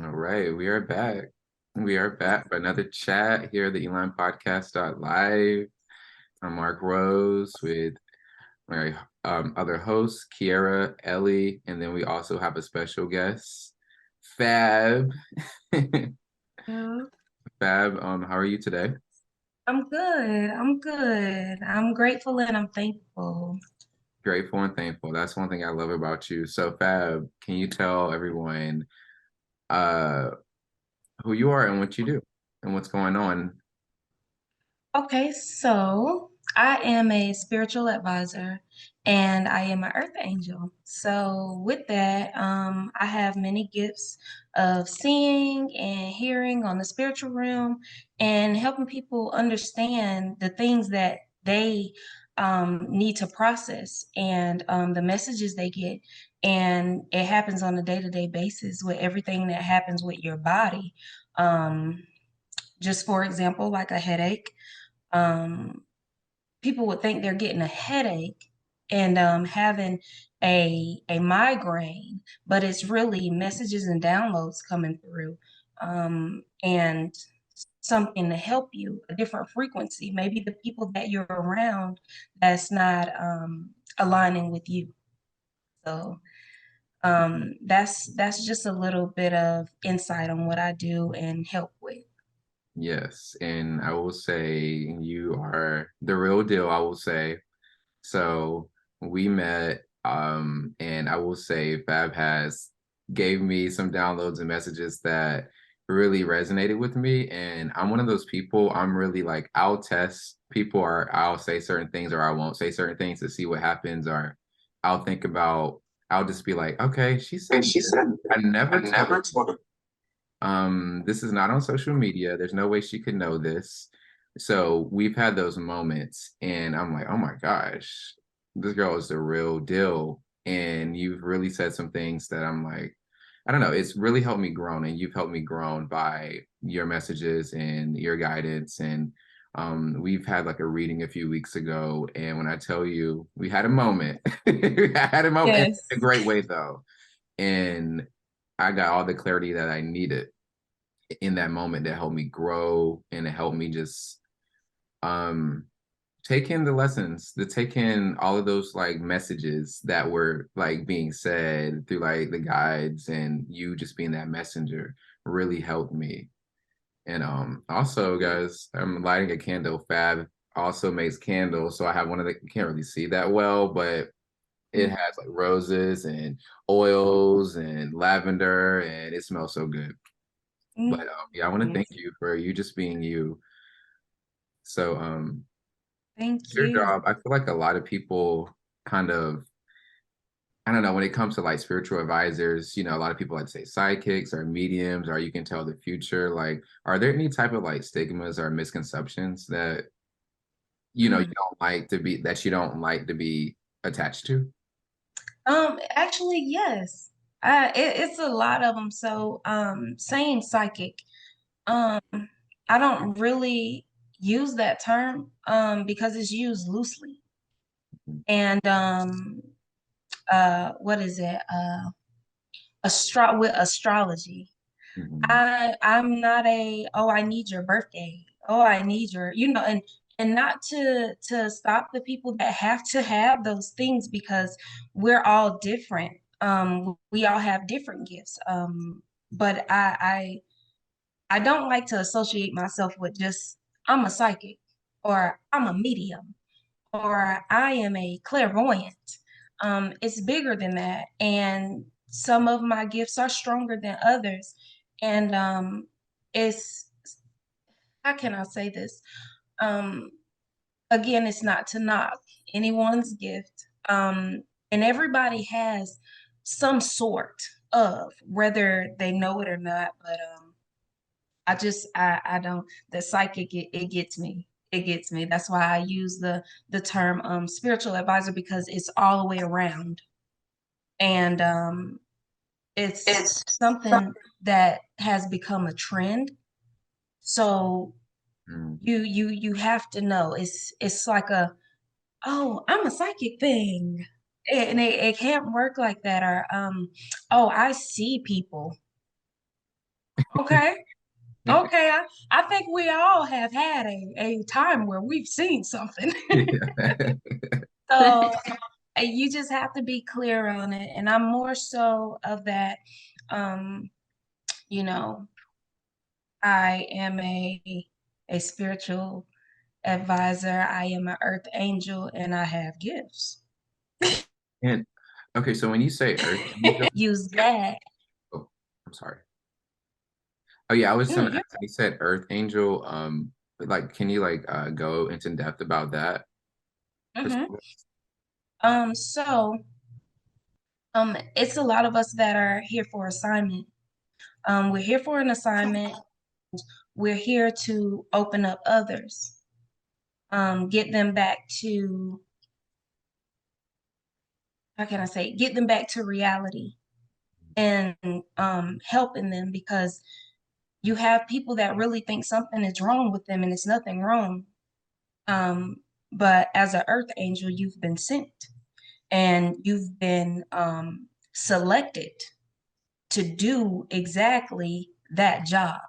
All right, we are back. We are back for another chat here at the Elon Podcast Live. I'm Mark Rose with my other hosts, Kiera, Ellie, and then we also have a special guest, Fab. Yeah, Fab, how are you today? I'm good. I'm good. I'm grateful and I'm thankful. Grateful and thankful. That's one thing I love about you. So, Fab, can you tell everyone uh who you are and what you do and what's going on? Okay, so I am a spiritual advisor and I am an earth angel. So with that, I have many gifts of seeing and hearing on the spiritual realm and helping people understand the things that they need to process and the messages they get. And it happens on a day-to-day basis with everything that happens with your body. Um, just for example, like a headache, um, people would think they're getting a headache and having a migraine, but it's really messages and downloads coming through, and something to help you, a different frequency. Maybe the people that you're around that's not aligning with you. So that's just a little bit of insight on what I do and help with. Yes, and I will say you are the real deal, I will say. So we met, and I will say Fab has gave me some downloads and messages that really resonated with me. And I'm one of those people, I'm really like, I'll test people or I'll say certain things or I won't say certain things to see what happens, or I'll think about, I'll just be like, okay, she And said she this. said, I I never told never told this is not on social media. There's no way she could know this. So we've had those moments, and I'm like, oh my gosh, this girl is the real deal. And you've really said some things that I'm like, I don't know, it's really helped me grow, and you've helped me grow by your messages and your guidance. And we've had like a reading a few weeks ago, and when I tell you, we had a moment, I had a moment in a Yes. great way though, and I got all the clarity that I needed in that moment that helped me grow and it helped me just um take in the lessons, to take in all of those like messages that were like being said through like the guides, and you just being that messenger really helped me. And also guys, I'm lighting a candle. Fab also makes candles, so I have one of the, you can't really see that well, but it has like roses and oils and lavender, and it smells so good. But Mhm. yeah, I want to thank you for you just being you. So Thank it's your you. job. I feel like a lot of people kind of, I don't know, when it comes to like spiritual advisors, a lot of people like to say psychics or mediums or you can tell the future. Like, are there any type of like stigmas or misconceptions that you Mm. don't like to be, that you don't like to be attached to? Actually, yes. It's a lot of them. So, saying psychic, um, I don't really use that term, because it's used loosely. And what is it? With astrology. Mhm. I'm not a, oh, I need your birthday. Oh, I need your, and not to stop the people that have to have those things because we're all different. We all have different gifts. But I don't like to associate myself with just I'm a psychic or I'm a medium or I am a clairvoyant. It's bigger than that. And some of my gifts are stronger than others. And it's, how can I say this? Um, Again, it's not to knock anyone's gift. And everybody has some sort of, whether they know it or not. But I don't, the psychic, it gets me. It gets me. That's why I use the term spiritual advisor because it's all the way around. And it's It's something that has become a trend. So Mm. you have to know. It's like a, oh, I'm a psychic thing. And it can't work like that. Or oh, I see people. Okay. Okay. I think we all have had a time where we've seen something. Yeah. So you just have to be clear on it. And I'm more so of that, um, you know, I am a spiritual advisor. I am an earth angel and I have gifts. And okay, so when you say Earth Angel, Use that. oh, I'm sorry. Oh yeah, I was No, gonna you're ask, you said Earth Angel. Like, can you like go into depth about that? hmm so it's a lot of us that are here for assignment. We're here for an assignment. We're here to open up others, get them back to, how can I say, get them back to reality and helping them because you have people that really think something is wrong with them and it's nothing wrong. Um, but as an earth angel, you've been sent and you've been selected to do exactly that job.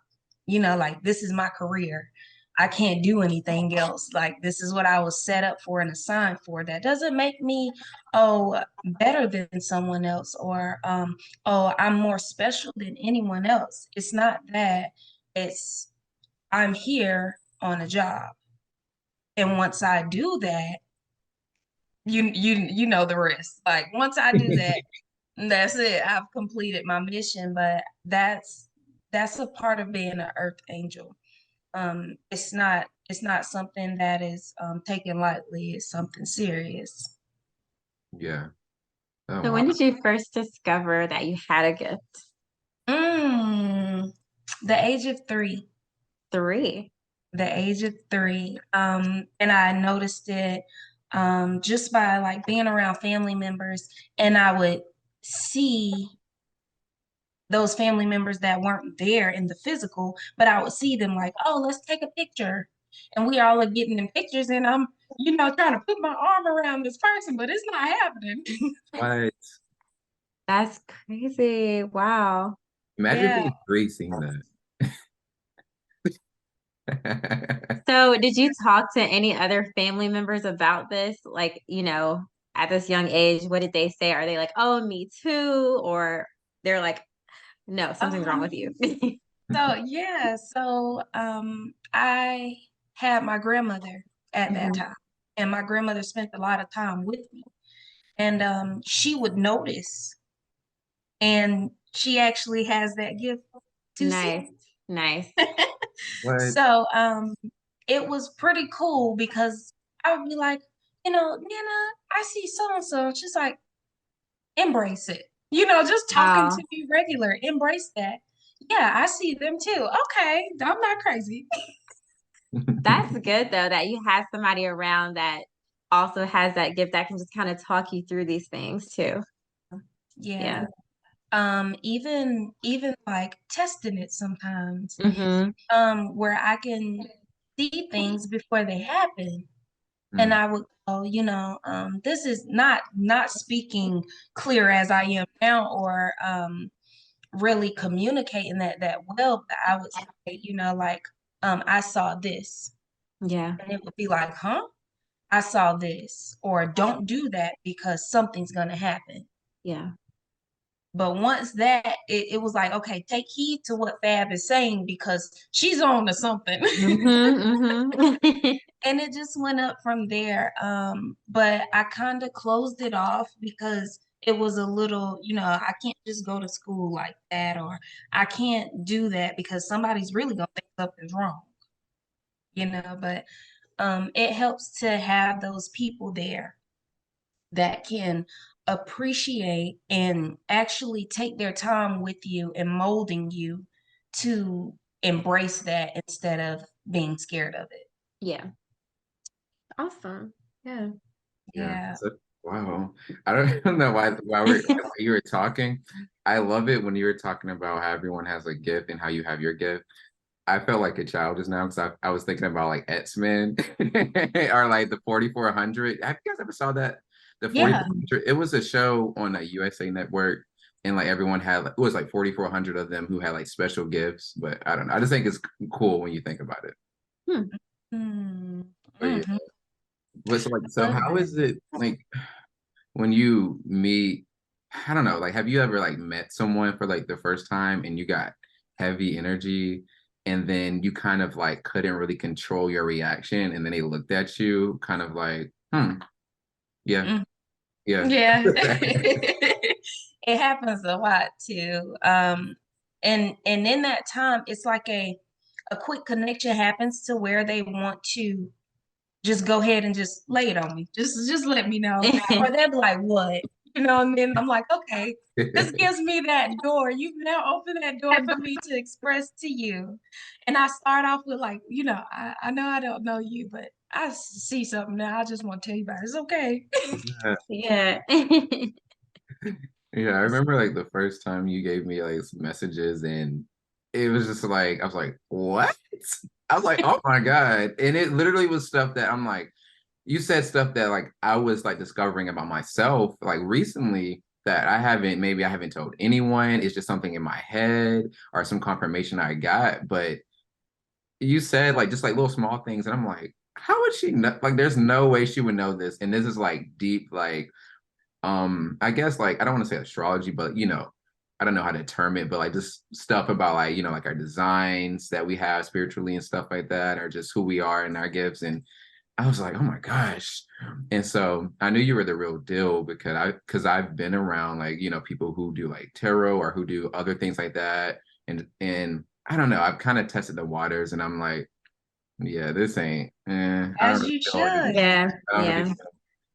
Like this is my career. I can't do anything else. Like this is what I was set up for and assigned for. That doesn't make me, oh, better than someone else or oh, I'm more special than anyone else. It's not that. It's I'm here on a job. And once I do that, you know the rest. Like once I do that, that's it. I've completed my mission, but that's a part of being an earth angel. It's not something that is taken lightly. It's something serious. Yeah. Oh So wow. when did you first discover that you had a gift? Mm, the age of 3. 3. The age of 3. And I noticed it just by like being around family members, and I would see those family members that weren't there in the physical, but I would see them like, oh, let's take a picture. And we all are getting in pictures, and I'm, trying to put my arm around this person, but it's not happening. What? That's crazy. Wow. Imagine Yeah. being three seeing that. So did you talk to any other family members about this? Like, at this young age, what did they say? Are they like, oh, me too? Or they're like, no, something's wrong Um, with you. I had my grandmother at that Mhm. time, and my grandmother spent a lot of time with me, and she would notice, and she actually has that gift to see. Nice. Nice. What? So it was pretty cool because I would be like, Nana, I see so and so. She's like, embrace it. Just talking Oh, to me regular, embrace that. Yeah, I see them too. Okay, I'm not crazy. that's good though, that you have somebody around that also has that gift that can just kind of talk you through these things too. Yeah. Yeah. Even like testing it sometimes, Mm-hmm. where I can see things before they happen. And Mm, I would go, this is not speaking clear as I am now or really communicating that well, but I would say, like, I saw this. Yeah. And it would be like, huh? I saw this, or don't do that because something's gonna happen. Yeah. But once it was like, okay, take heed to what Fab is saying because she's on to something. Mm-hmm. Mm-hmm. And it just went up from there. But I kind of closed it off because it was a little, I can't just go to school like that, or I can't do that because somebody's really gonna think something's wrong, but it helps to have those people there that can appreciate and actually take their time with you and molding you to embrace that instead of being scared of it. Yeah. Awesome. Yeah. yeah. Yeah. So, wow. I don't know why you were talking. I love it when you were talking about how everyone has a gift and how you have your gift. I felt like a child just now because I was thinking about like X-Men or like the 4400. Have you guys ever saw that? The Yeah. 4400. It was a show on a USA Network, and like everyone had like, it was like 4,400 of them who had like special gifts. But I don't know. I just think it's cool when you think about it. Hmm. Mm, But yeah, mhm. but so like, so Love how that. is it like when you meet? I don't know. Like, have you ever like met someone for like the first time and you got heavy energy, and then you kind of like couldn't really control your reaction, and then they looked at you kind of like, yeah, Mm, yeah. yeah. It happens a lot too. And in that time, it's like a quick connection happens to where they want to just go ahead and just lay it on me. Just let me know. Or they'll be like, what? You know, and then I'm like, okay, this gives me that door. You've now opened that door for me to express to you. And I start off with like, I know I don't know you, but I see something now. I just want to tell you about it. It's okay. Yeah. Yeah, I remember like the first time you gave me like some messages, and it was just like I was like, "What?" I was like, "Oh my God." And it literally was stuff that I'm like, you said stuff that like I was like discovering about myself like recently that I haven't told anyone. It's just something in my head or some confirmation I got. But you said like just like little small things, and I'm like, how would she know? Like, there's no way she would know this. And this is like deep, like I guess like I don't want to say astrology, but I don't know how to term it, but like just stuff about like like our designs that we have spiritually and stuff like that, or just who we are and our gifts. And I was like, oh my gosh. And so I knew you were the real deal because I've been around like people who do like tarot or who do other things like that. And I don't know, I've kind of tested the waters, and I'm like, yeah, this ain't I don't As really you feel like should. Yeah. I don't really Yeah.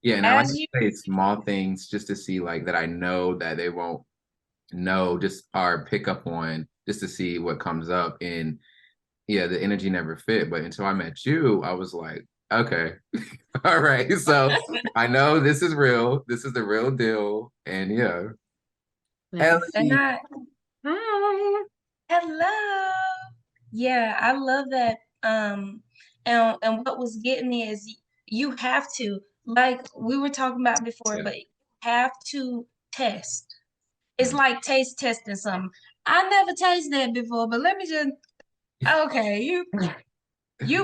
yeah, and I like As to you say small things just to see like that I know that they won't know, just or pick up on, just to see what comes up. And yeah, the energy never fit. But until I met you, I was like, okay, all right. So I know this is real. This is the real deal. And yeah. Nice. and Ellie. I Hi. hello. Yeah, I love that. And what was getting me is you have to, like we were talking about before, Yeah. but you have to test. It's Mm, like taste testing something. I never tasted that before, but let me just okay, you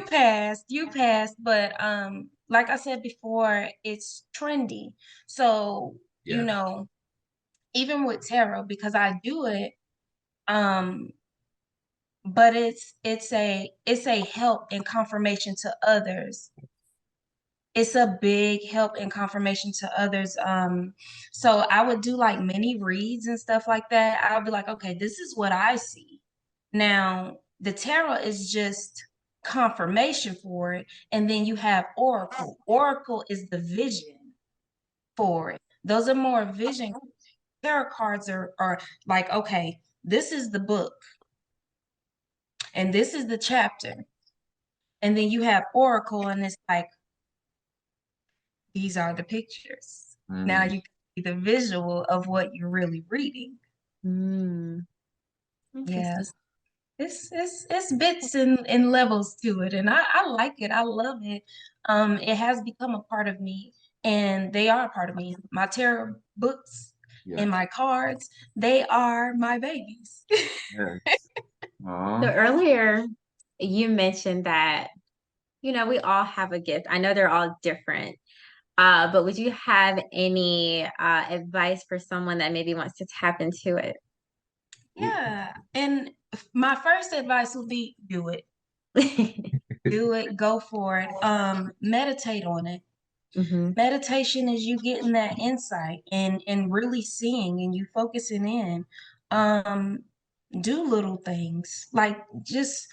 passed, but like I said before, it's trendy. So, yeah. even with tarot, because I do it, um, but it's a help and confirmation to others. It's a big help and confirmation to others. So I would do like mini reads and stuff like that. I would be like, okay, this is what I see. Now, the tarot is just confirmation for it. And then you have oracle. Oracle is the vision for it. Those are more vision. Tarot cards are like, okay, this is the book and this is the chapter. And then you have oracle, and it's like, these are the pictures. Now Mm, you can see the visual of what you're really reading. Mm, Yes. interesting. It's bits and levels to it. And I like it. I love it. It has become a part of me, and they are a part of me. My tarot books yeah. and my cards, they are my babies. Yes. So Aw. earlier you mentioned that, we all have a gift. I know they're all different. But would you have any advice for someone that maybe wants to tap into Yeah. And my first advice would be do it. it? Do it, go for it. Meditate on it. Hmm. Meditation is you getting that insight and really seeing and you focusing in. Um, do little things like just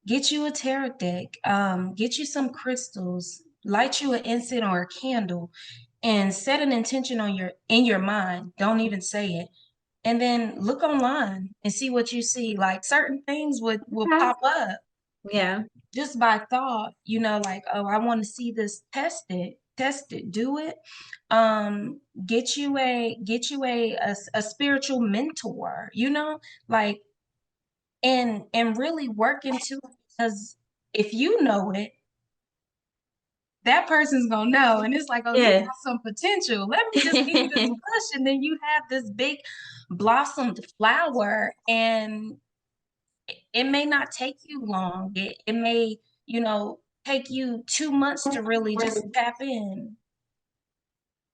get you a tarot deck, get you some crystals, light you an incense or a candle, and set an intention on your in your mind. Don't even say it. And then look online and see what you see. Like certain things will Okay. pop up Yeah. just by thought, like, oh, I want to see this test it, do it. Get you a spiritual mentor, like and really work into it because if you know it, that person's gonna know. And it's like, oh, you Yeah. got some potential. Let me just give you this push. And then you have this big blossomed flower, and it may not take you long. It may, take you 2 months to really just tap in.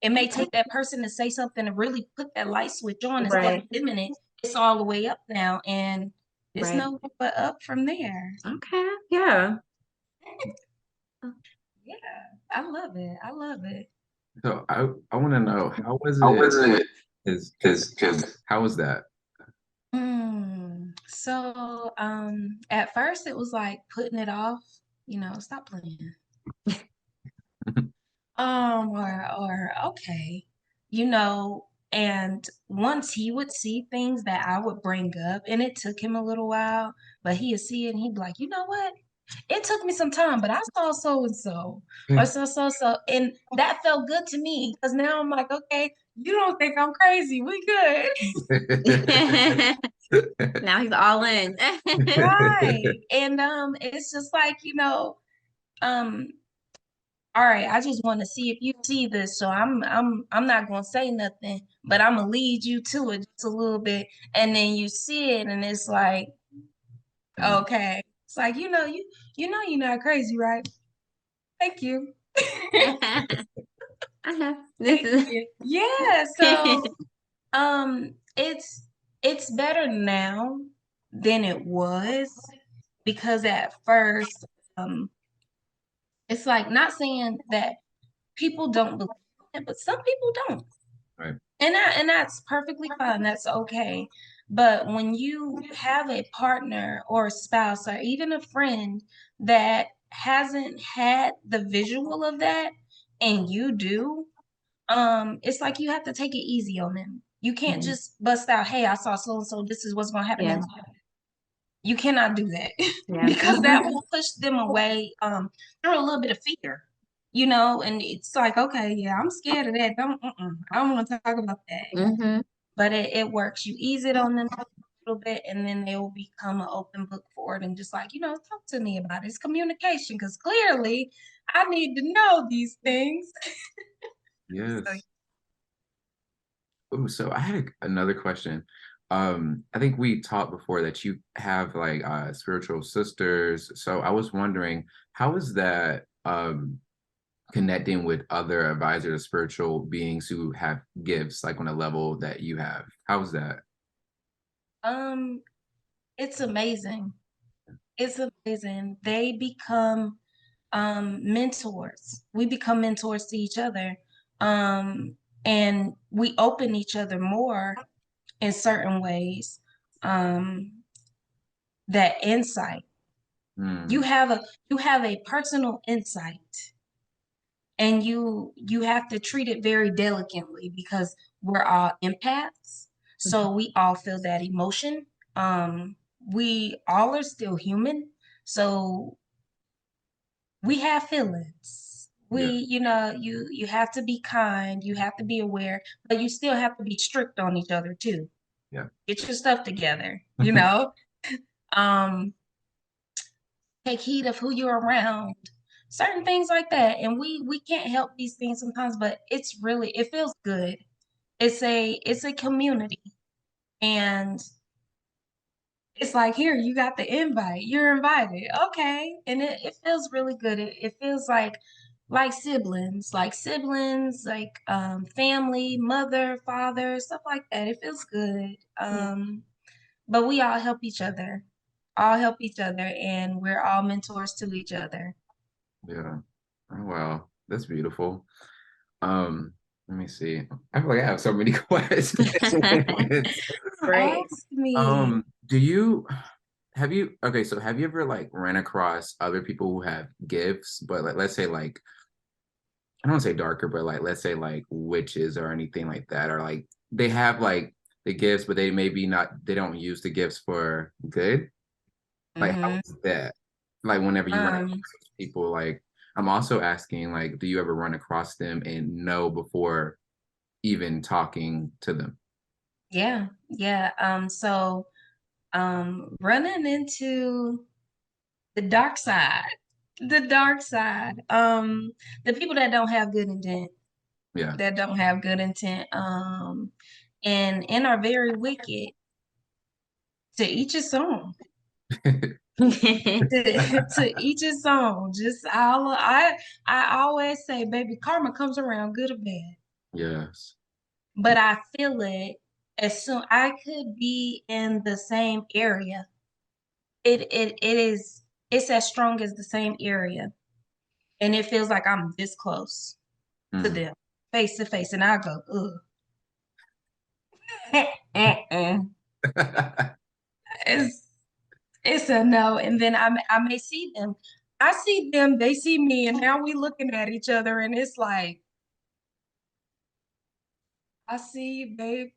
It may Okay. take that person to say something to really put that light switch on instead Right. of dimming it. It's all the way up now, and it's Right. no but up from there. Okay. Yeah. Yeah, I love it. I love it. So I want to know, how was How it? was it? Is Because how was that? So, at first it was like putting it off, stop playing. Or okay, and once he would see things that I would bring up, and it took him a little while, but he'd see it and he'd be like, you know what? It took me some time, but I saw so and so, or so, and that felt good to me because now I'm like, okay, you don't think I'm crazy? We good. now he's all in. Right. And it's just like, um, all right, I just want to see if you see this. So I'm not gonna say nothing, but I'm gonna lead you to it just a little bit. And then you see it and it's like, Mm, okay. It's like, you're not crazy, right? Thank you. I know. This Thank is you. Yeah, so it's better now than it was because at first, it's like not saying that people don't believe it, but some people don't. right. And that's perfectly fine. That's okay. But when you have a partner or a spouse or even a friend that hasn't had the visual of that and you do, it's like you have to take it easy on them. You can't Mhm. just bust out, hey, I saw so and so, this is what's gonna happen. Yeah. And you cannot do that Yeah. because that will push them away through a little bit of fear, and it's like, okay, yeah, I'm scared of that. I don't want to talk about that. Hmm. But it works. You ease it on them a little bit, and then they will become an open book for it and just like, talk to me about it. It's communication because clearly I need to know these things. So, Yes. Ooh, so I had another question. I think we talked before that you have like spiritual sisters. So I was wondering, how is that connecting with other advisors, spiritual beings who have gifts like on a level that you have? How's that? um, it's amazing. It's amazing. They become mentors. We become mentors to each other. Um, and we open each other more in certain ways. Um, that insight. You Hmm. have a you have a personal insight and you have to treat it very delicately because we're all empaths. So we all feel that emotion. We all are still human. So we have feelings. Yeah. You have to be kind, you have to be aware, but you still have to be strict on each other too. Yeah. Get your stuff together. Um, take heed of who you're around. Certain things like that. And we can't help these things sometimes, but it feels good. It's a community. And it's like, here, you got the invite. You're invited. Okay. And it feels really good. It feels like siblings, like family, mother, father, stuff like that. It feels good. Yeah. But we all help each other, and we're all mentors to each other. Yeah. Oh, wow. That's beautiful. Um, Let me see. I feel like I have so many questions. Great. Ask me. Do you have you okay, so have you ever like ran across other people who have gifts, but like let's say like I don't want to say darker, but like let's say like witches or anything like that, or like they have like the gifts, but they don't use the gifts for good. Like how Hmm. is that? Like whenever you run Um, across people, like I'm also asking, like, do you ever run across them and know before even talking to them? yeah, yeah. So running into the dark side, the dark side. The people that don't have good intent, Yeah. that don't have good intent. and are very wicked. To each his own. To each his own. Just I always say, baby, karma comes around good or bad. Yes. But I feel it as soon I could be in the same area. It's as strong as the same area. And it feels like I'm this close to Mm. them, face to face. And I go, ugh. It's it's a no. And then I may see them. I see them, they see me, and now we looking at each other, and it's like, I see you, babe.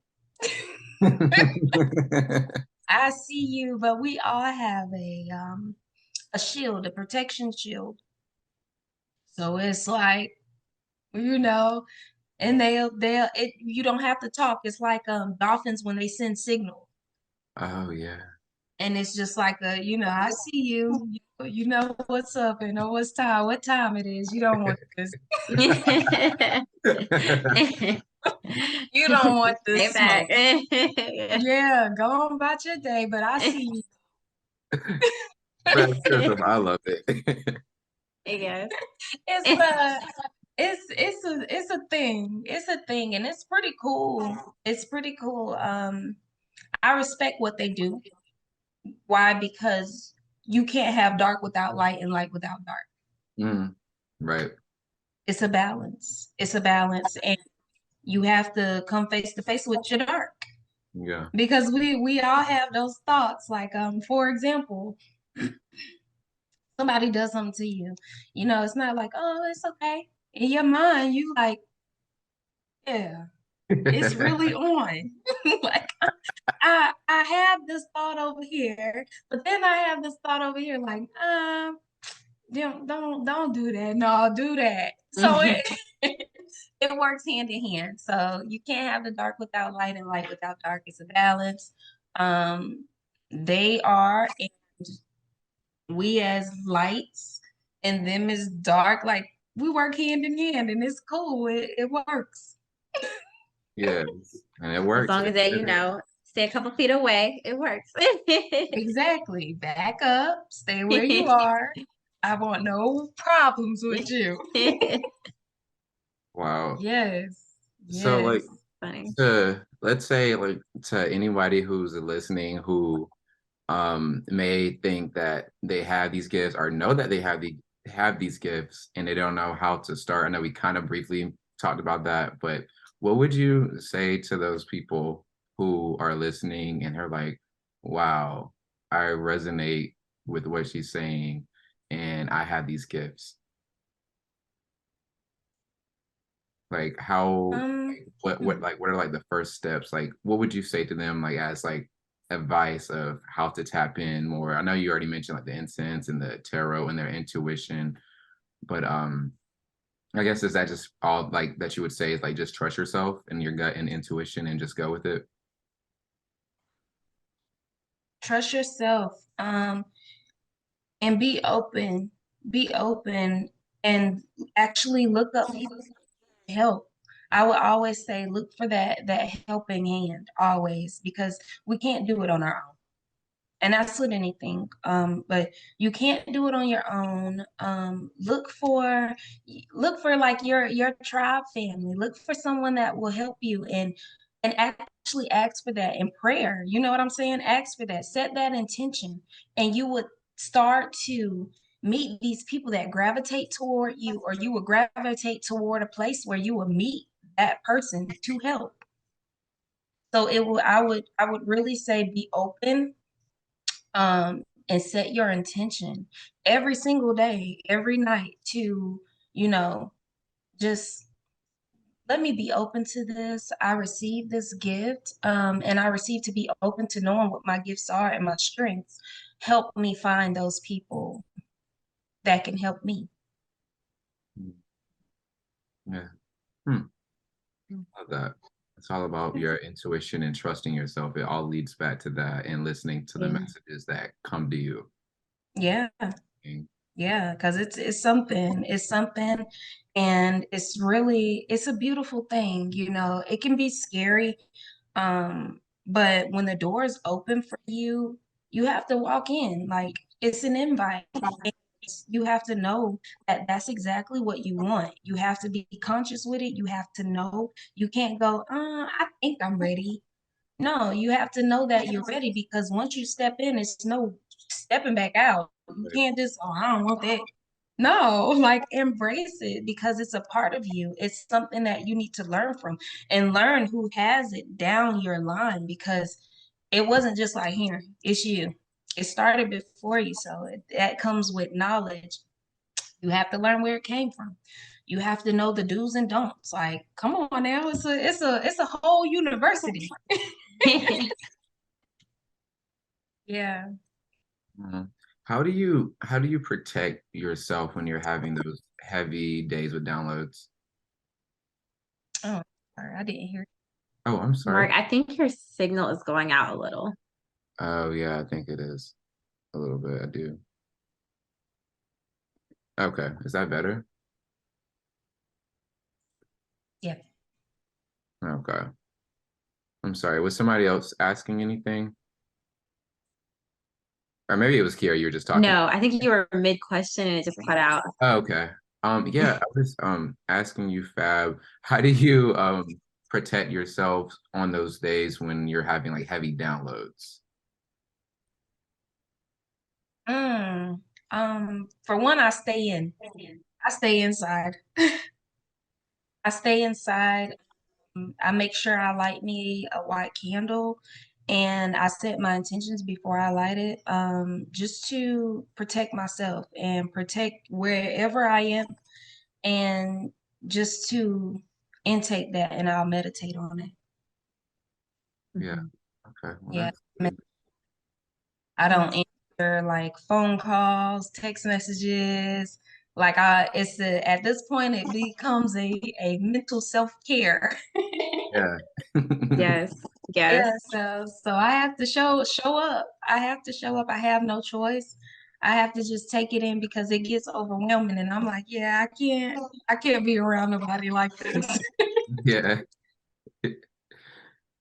I see you, but we all have a shield, a protection shield. So it's like, you know, and you don't have to talk. It's like dolphins when they send signal. Oh yeah. And it's just like I see you, you know what's up, you know what time it is. You don't want this. You don't want Stay this back. smoke. Yeah, go on about your day, but I see you. That's good. I love it. Yes. It's a it's a thing. It's a thing, and it's pretty cool. It's pretty cool. I respect what they do. Why? Because you can't have dark without light and light without dark. Mm, right. It's a balance. It's a balance, and you have to come face to face with your dark Yeah. because we all have those thoughts. Like for example, somebody does something to you. It's not like, oh, it's okay. In your mind, you like, yeah, it's really on. Like I have this thought over here, but then I have this thought over here, like, don't do that. No, do that. So it works hand in hand. So you can't have the dark without light and light without dark. It's a balance. Um, they are, and we as lights, and them as dark. Like we work hand in hand, and it's cool. It works. Yes. And it As works. long as they, stay a couple feet away, it works. Exactly. Back up. Stay where you are. I want no problems with you. Wow. Yes. So like Yes. Funny. to let's say like to anybody who's listening who may think that they have these gifts or know that they have these gifts and they don't know how to start. I know we kind of briefly talked about that, but what would you say to those people who are listening and are like, wow, I resonate with what she's saying and I have these gifts? Like how Um, what are like the first steps? Like what would you say to them like as like advice of how to tap in more? I know you already mentioned like the incense and the tarot and their intuition, but I guess is that just all like that you would say is like just trust yourself and your gut and intuition and just go with it? Trust yourself. And be open. Be open and actually look up people for help. I would always say look for that helping hand always because we can't do it on our own. And that's with anything. But you can't do it on your own. Look for like your tribe family. Look for someone that will help you and actually ask for that in prayer. You know what I'm saying? Ask for that. Set that intention, and you would start to meet these people that gravitate toward you, or you would gravitate toward a place where you will meet that person to help. So I would really say be open and set your intention every single day, every night to, you know, just let me be open to this. I receive this gift, and I receive to be open to knowing what my gifts are and my strengths. Help me find those people that can help me. Mm, yeah. Hmm. Love that. It's all about your intuition and trusting yourself. It all leads back to that and listening to the Yeah, messages that come to you. yeah, And yeah. Because it's something, and it's a beautiful thing. It can be scary. But when the door is open for you, you have to walk in. Like it's an invite. You have to know that that's exactly what you want. You have to be conscious with it. You have to know. You can't go, I think I'm ready. No, you have to know that you're ready because once you step in, it's no stepping back out. You Right. can't just, oh, I don't want that. No, like embrace it because it's a part of you. It's something that you need to learn from and learn who has it down your line because it wasn't just like here, it's you. It started before you, so that comes with knowledge. You have to learn where it came from. You have to know the do's and don'ts. Like, come on now, it's a whole university. Yeah. Mhm. How do you protect yourself when you're having those heavy days with downloads? Oh, sorry, I didn't hear. Oh, I'm sorry. Mark, I think your signal is going out a little. Oh yeah, I think it is a little bit. I do. Okay, is that better? Yeah. Okay. I'm sorry. Was somebody else asking anything? Or maybe it was Kiara, you were just talking. No, I think you were mid-question and it just cut out. Oh, okay. Yeah, I was asking you, Fab, how do you protect yourself on those days when you're having like heavy downloads? Mm, for one, I stay in. I stay inside. I stay inside. I make sure I light me a white candle and I set my intentions before I light it, just to protect myself and protect wherever I am and just to intake that and I'll meditate on it. Yeah. Mhm. Okay. Well, Yeah. that's good. I don't answer like phone calls, text messages. Like at this point it becomes a mental self-care. Yeah. Yes, yes, Yeah, so I have to show up. I have to show up. I have no choice. I have to just take it in because it gets overwhelming and I'm like, yeah, I can't be around nobody like this. Yeah.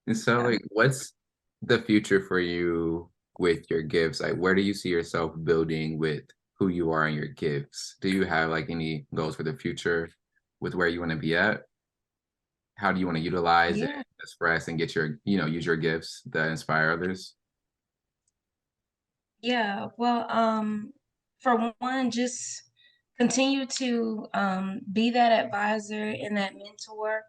And so, like, what's the future for you with your gifts? Like, where do you see yourself building with who you are and your gifts? Do you have like any goals for the future with where you want to be at? How do you want to utilize and Yeah, express and get your, use your gifts that inspire others? yeah. Well, for one, just continue to be that advisor and that mentor.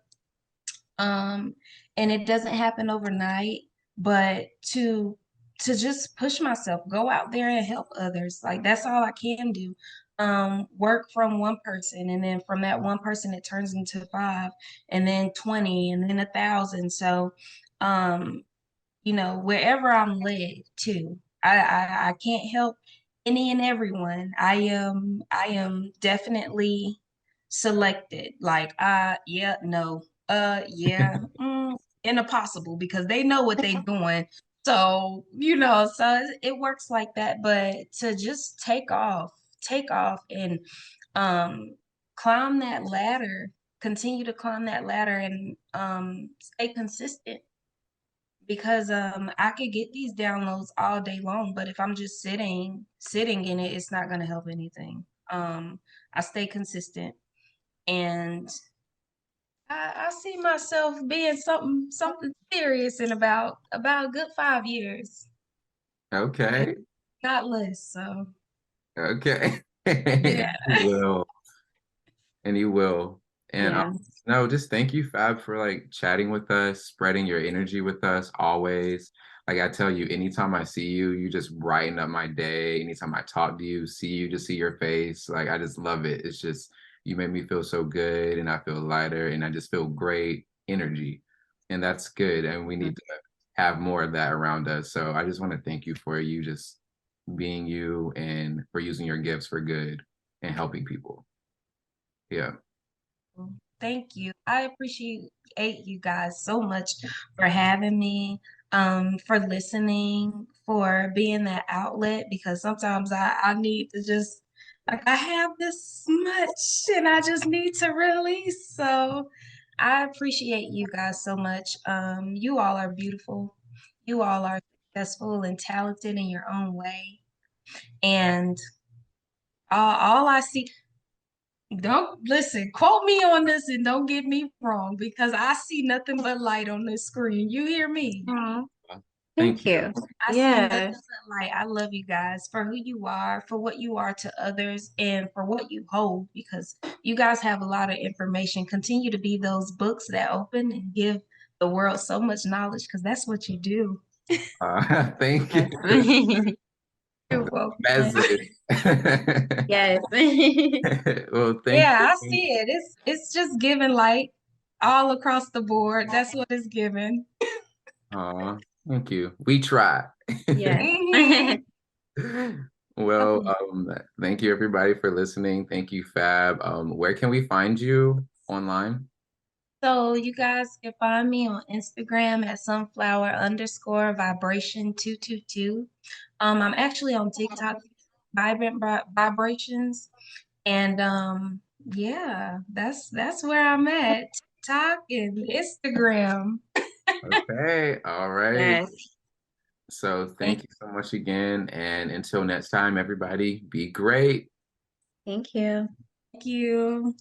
Um, and it doesn't happen overnight, but to just push myself, go out there and help others. Like that's all I can do. Work from one person, and then from that one person, it turns into five, and then 20, and then 1,000. So, um, wherever I'm led to. I can't help any and everyone. I am definitely selected. Like yeah, no, yeah, and a possible because they know what they're doing. So, so it works like that. But to just take off and um climb that ladder, continue to climb that ladder and stay consistent because I could get these downloads all day long, but if I'm just sitting in it, it's not going to help anything. I stay consistent and I see myself being something serious in about a good 5 years, if Okay. not less. So Okay. yeah. You will. And you will. And yeah. no, just thank you, Fab, for like chatting with us, spreading your energy with us always. Like I tell you, anytime I see you, you just brighten up my day. Anytime I talk to you, see you, just see your face. Like I just love it. It's just you make me feel so good and I feel lighter and I just feel great energy. And that's good. And we need to have more of that around us. So I just want to thank you for you just being you and for using your gifts for good and helping people. Yeah. Thank you. I appreciate you guys so much for having me, for listening, for being that outlet because sometimes I need to just like I have this much and I just need to release. So I appreciate you guys so much. You all are beautiful. You all are successful and talented in your own way. And all I see, don't listen, quote me on this and don't get me wrong because I see nothing but light on this screen. You hear me? Aw, Thank thank you. you. I see nothing Yes. but light. I love you guys for who you are, for what you are to others, and for what you hold because you guys have a lot of information. Continue to be those books that open and give the world so much knowledge because that's what you do. Thank you. Yes. You're welcome. That's it. Yes. Well, thank Yeah, I you. see it. It's just giving light all across the board. That's what it's giving. Thank you. We try. Yes. Mhm. Well, thank you everybody for listening. Thank you, Fab. Where can we find you online? So you guys can find me on Instagram at sunflower_vibration222. I'm actually on TikTok, vibrations, and yeah, that's where I'm at. TikTok and Instagram. Okay, all right. Yes. So Thank thank you so much again. And until next time, everybody, be great. Thank you. you.